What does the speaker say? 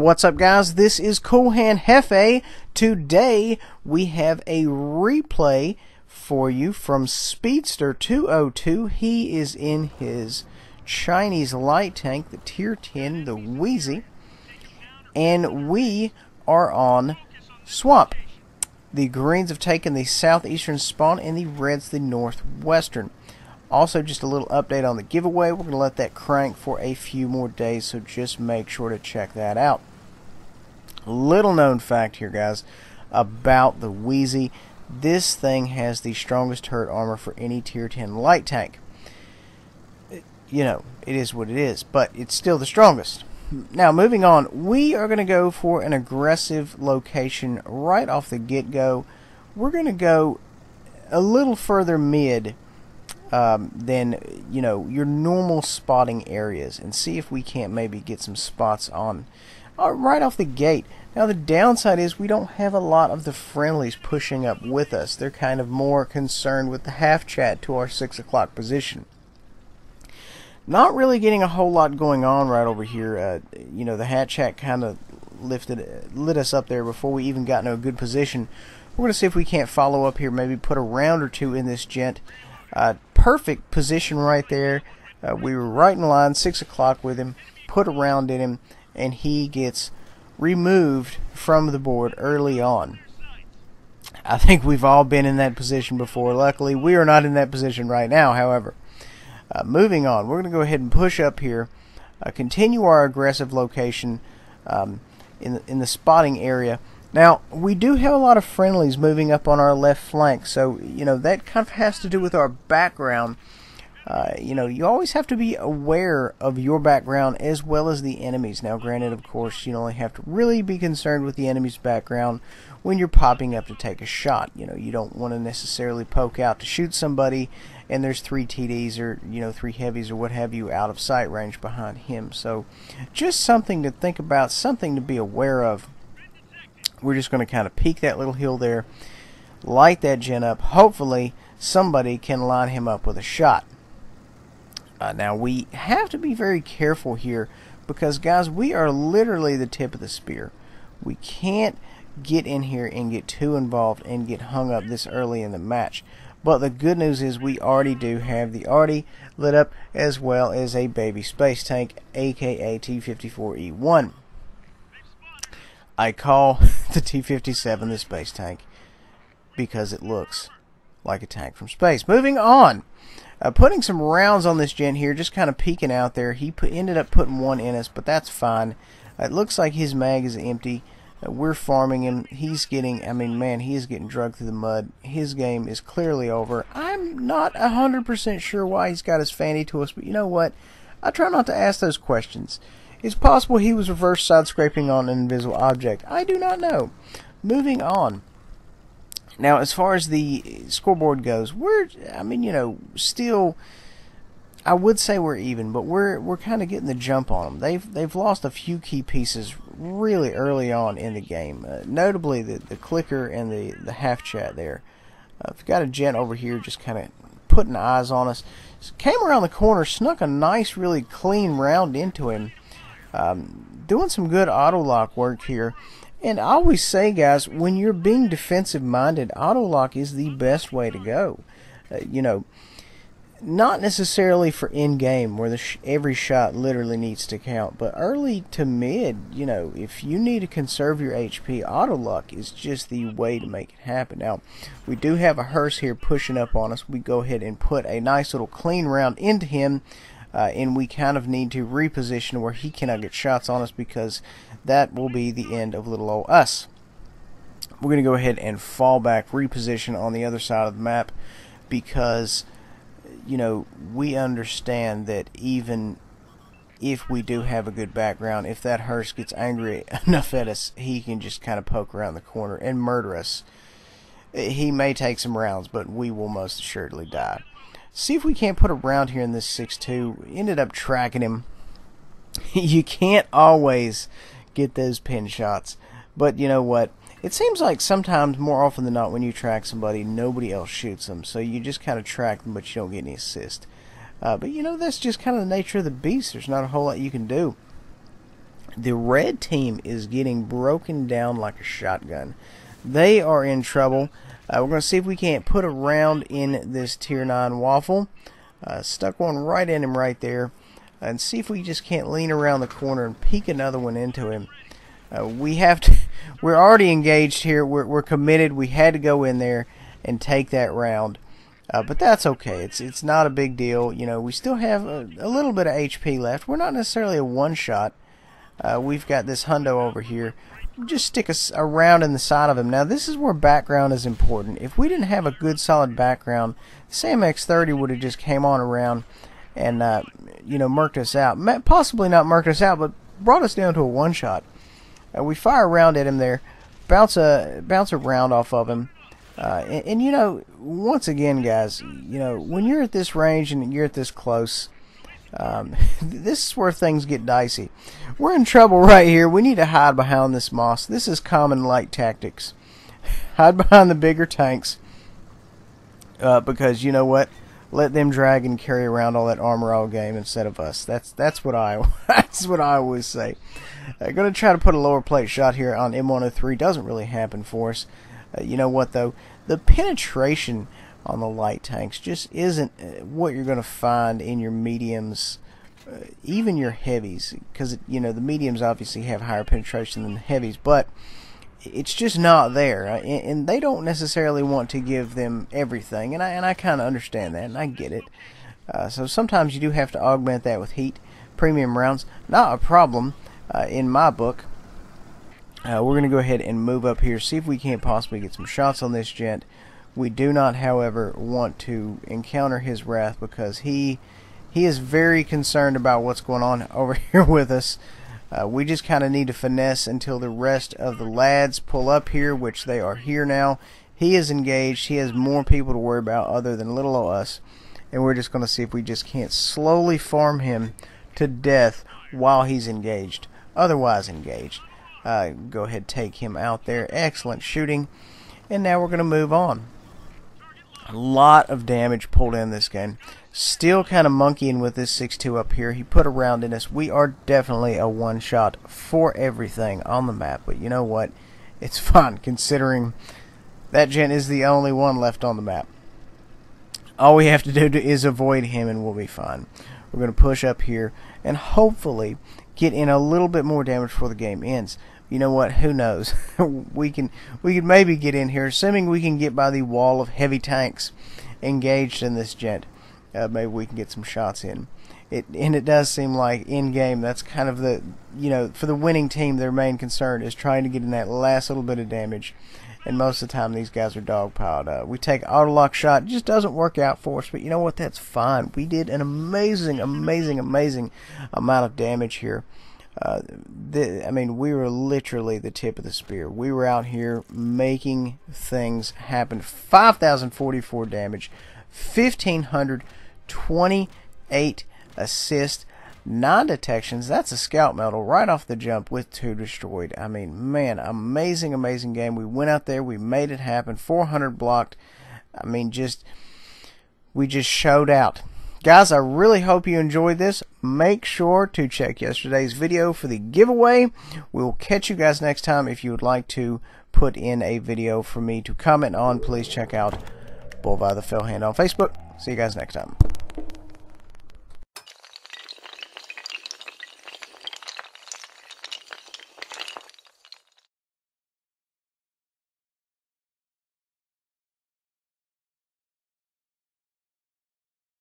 What's up, guys? This is Cool Hand Hefe. Today we have a replay for you from Speedster202. He is in his Chinese light tank, the Tier 10, the Wheezy, and we are on Swamp. The greens have taken the southeastern spawn and the reds the northwestern. Also, just a little update on the giveaway. We're going to let that crank for a few more days, so just make sure to check that out. Little known fact here, guys, about the Wheezy. This thing has the strongest turret armor for any Tier 10 light tank. You know, it is what it is, but it's still the strongest. Now, moving on, we are going to go for an aggressive location right off the get-go. We're going to go a little further mid than, you know, your normal spotting areas, and see if we can't maybe get some spots on right off the gate. Now, the downside is we don't have a lot of the friendlies pushing up with us. They're kind of more concerned with the half chat to our 6 o'clock position. Not really getting a whole lot going on right over here. You know, the hat chat kind of lit us up there before we even got into a good position. We're going to see if we can't follow up here, maybe put a round or two in this gent. Perfect position right there. We were right in line, 6 o'clock with him, put a round in him, and he gets removed from the board early on. I think we've all been in that position before. Luckily, we are not in that position right now, however. Moving on, we're going to go ahead and push up here, continue our aggressive location in the spotting area. Now, we do have a lot of friendlies moving up on our left flank, so, you know, that kind of has to do with our background. You know, you always have to be aware of your background as well as the enemies. Now, granted, of course, you only have to really be concerned with the enemy's background when you're popping up to take a shot. You know, you don't want to necessarily poke out to shoot somebody and there's 3 TDs or, you know, 3 heavies or what have you out of sight range behind him. So, just something to think about, something to be aware of. We're just going to kind of peek that little hill there, light that gen up. Hopefully, somebody can line him up with a shot. Now, we have to be very careful here because, guys, we are literally the tip of the spear. We can't get in here and get too involved and get hung up this early in the match. But the good news is we already do have the arty lit up as well as a baby space tank, aka T-54E1. I call the T-57 the space tank because it looks like a tank from space. Moving on. Putting some rounds on this gent here, just kind of peeking out there. He ended up putting one in us, but that's fine. It looks like his mag is empty. We're farming him. He's getting, I mean, man, he is getting drugged through the mud. His game is clearly over. I'm not 100% sure why he's got his fanny to us, but you know what? I try not to ask those questions. It's possible he was reverse side scraping on an invisible object. I do not know. Moving on. Now, as far as the scoreboard goes, we're, I mean, you know, still, I would say we're even, but we're kind of getting the jump on them. They've lost a few key pieces really early on in the game, notably the clicker and the half chat there. We've got a gent over here just kind of putting eyes on us. Came around the corner, snuck a nice, really clean round into him. Doing some good auto lock work here. And I always say, guys, when you're being defensive minded, auto lock is the best way to go. You know, not necessarily for in game where every shot literally needs to count, but early to mid, you know, if you need to conserve your HP, auto lock is just the way to make it happen. Now, we do have a hearse here pushing up on us. We go ahead and put a nice little clean round into him. And we kind of need to reposition where he cannot get shots on us because that will be the end of little old us. We're going to go ahead and fall back, reposition on the other side of the map because, you know, we understand that even if we do have a good background, if that hearse gets angry enough at us, he can just kind of poke around the corner and murder us. He may take some rounds, but we will most assuredly die. See if we can't put a round here in this 6-2. Ended up tracking him. You can't always get those pin shots. But you know what? It seems like sometimes, more often than not, when you track somebody, nobody else shoots them. So you just kind of track them, but you don't get any assist. But you know, that's just kind of the nature of the beast. There's not a whole lot you can do. The red team is getting broken down like a shotgun. They are in trouble. We're going to see if we can't put a round in this tier 9 waffle. Stuck one right in him right there. And see if we just can't lean around the corner and peek another one into him. We have to. We're already engaged here. We're committed. We had to go in there and take that round. But that's okay. It's not a big deal. You know, we still have a little bit of HP left. We're not necessarily a one-shot. We've got this hundo over here. Just stick a round in the side of him. Now, this is where background is important. If we didn't have a good, solid background, the same X30 would have just came on around and, you know, murked us out. Possibly not murked us out, but brought us down to a one-shot. We fire a round at him there, bounce a round off of him. And, you know, once again, guys, you know, when you're at this range and you're at this close, this is where things get dicey. We're in trouble right here. We need to hide behind this moss. This is common light tactics. Hide behind the bigger tanks, because you know what? Let them drag and carry around all that armor all game instead of us. That's what I that's what I always say. Going to try to put a lower plate shot here on M103. Doesn't really happen for us. You know what though? The penetration on the light tanks just isn't what you're going to find in your mediums, even your heavies, because you know the mediums obviously have higher penetration than the heavies, but it's just not there, and they don't necessarily want to give them everything, and I kind of understand that, and I get it. So sometimes you do have to augment that with heat. Premium rounds, not a problem in my book. We're going to go ahead and move up here, see if we can't possibly get some shots on this gent. We do not, however, want to encounter his wrath because he is very concerned about what's going on over here with us. We just kind of need to finesse until the rest of the lads pull up here, which they are here now. He is engaged. He has more people to worry about other than little old us. And we're just going to see if we just can't slowly farm him to death while he's engaged. Otherwise engaged. Go ahead, take him out there. Excellent shooting. And now we're going to move on. A lot of damage pulled in this game. Still kind of monkeying with this 6.2 up here. He put a round in us. We are definitely a one-shot for everything on the map. But you know what? It's fun considering that gent is the only one left on the map. All we have to do is avoid him and we'll be fine. We're going to push up here and hopefully get in a little bit more damage before the game ends. You know what? Who knows? we can maybe get in here, assuming we can get by the wall of heavy tanks engaged in this gent. Maybe we can get some shots in. And it does seem like in game that's kind of the, you know, for the winning team, their main concern is trying to get in that last little bit of damage. And most of the time these guys are dogpiled. We take auto lock shot. It just doesn't work out for us. But you know what? That's fine. We did an amazing amount of damage here. I mean, we were literally the tip of the spear. We were out here making things happen. 5,044 damage, 1,528 assists, 9 detections. That's a scout medal right off the jump with 2 destroyed. I mean, man, amazing game. We went out there, we made it happen. 400 blocked. I mean, we just showed out. Guys, I really hope you enjoyed this. Make sure to check yesterday's video for the giveaway. We will catch you guys next time. If you would like to put in a video for me to comment on, please check out Bullby the Fellhand on Facebook. See you guys next time.